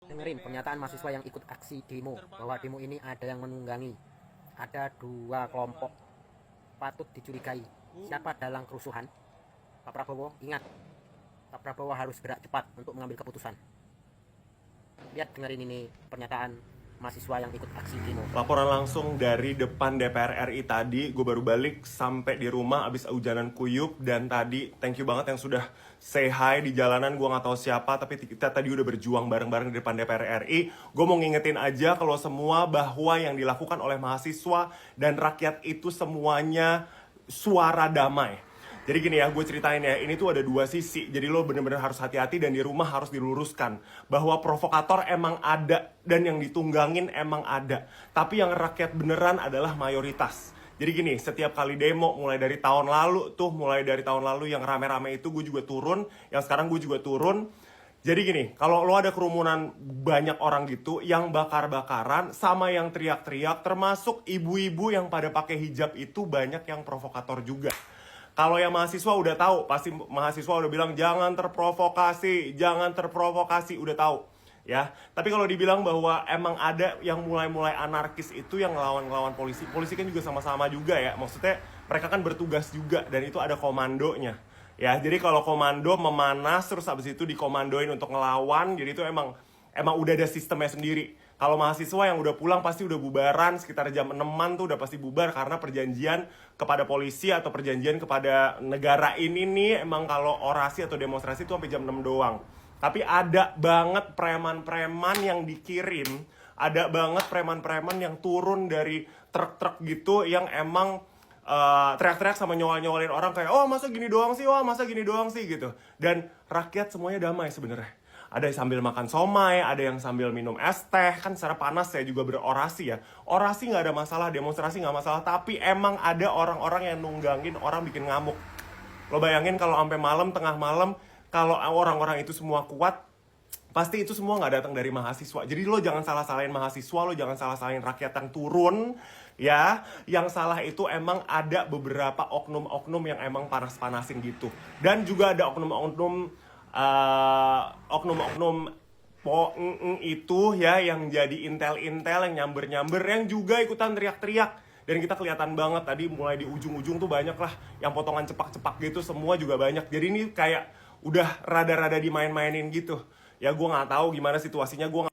Dengerin pernyataan mahasiswa yang ikut aksi demo bahwa demo ini ada yang menunggangi. Ada dua kelompok patut dicurigai. Siapa dalam kerusuhan? Pak Prabowo, ingat, Pak Prabowo harus gerak cepat untuk mengambil keputusan. Lihat, dengerin ini pernyataan mahasiswa yang ikut aksi demo. Laporan langsung dari depan DPR RI tadi. Gue baru balik sampai di rumah abis hujanan kuyup. Dan tadi thank you banget yang sudah say hi di jalanan. Gue gak tahu siapa, tapi kita tadi udah berjuang bareng-bareng di depan DPR RI. Gue mau ngingetin aja kalau semua bahwa yang dilakukan oleh mahasiswa dan rakyat itu semuanya suara damai. Jadi gini ya, gue ceritain ya, ini tuh ada dua sisi. Jadi lo bener-bener harus hati-hati dan di rumah harus diluruskan. Bahwa provokator emang ada dan yang ditunggangin emang ada. Tapi yang rakyat beneran adalah mayoritas. Jadi gini, setiap kali demo mulai dari tahun lalu yang rame-rame itu gue juga turun. Yang sekarang gue juga turun. Jadi gini, kalau lo ada kerumunan banyak orang gitu yang bakar-bakaran sama yang teriak-teriak, termasuk ibu-ibu yang pada pakai hijab itu banyak yang provokator juga. Kalau yang mahasiswa udah tahu, pasti mahasiswa udah bilang jangan terprovokasi, udah tahu ya. Tapi kalau dibilang bahwa emang ada yang mulai-mulai anarkis itu yang ngelawan-ngelawan polisi, polisi kan juga sama-sama juga ya. Maksudnya mereka kan bertugas juga dan itu ada komandonya. Ya, jadi kalau komando memanas terus habis itu dikomandoin untuk ngelawan, jadi itu emang udah ada sistemnya sendiri. Kalau mahasiswa yang udah pulang pasti udah bubaran sekitar jam 6-an tuh udah pasti bubar karena perjanjian kepada polisi atau perjanjian kepada negara ini nih emang kalau orasi atau demonstrasi tuh sampai jam 6 doang. Tapi ada banget preman-preman yang dikirim, ada banget preman-preman yang turun dari truk-truk gitu yang emang teriak-teriak sama nyolin orang kayak oh masa gini doang sih gitu. Dan rakyat semuanya damai sebenarnya. Ada yang sambil makan somai, ada yang sambil minum es teh. Kan secara panas saya juga berorasi ya. Orasi gak ada masalah, demonstrasi gak masalah. Tapi emang ada orang-orang yang nunggangin orang bikin ngamuk. Lo bayangin kalau sampai malam, tengah malam, kalau orang-orang itu semua kuat, pasti itu semua gak datang dari mahasiswa. Jadi lo jangan salah-salahin mahasiswa, lo jangan salah-salahin rakyat yang turun. Ya, yang salah itu emang ada beberapa oknum-oknum yang emang panas-panasin gitu. Dan juga ada oknum-oknum itu ya yang jadi intel-intel yang nyamber-nyamber yang juga ikutan teriak-teriak. Dan kita kelihatan banget tadi mulai di ujung-ujung tuh banyak lah yang potongan cepak-cepak gitu, semua juga banyak. Jadi ini kayak udah rada-rada dimain-mainin gitu. Ya gue nggak tahu gimana situasinya, gue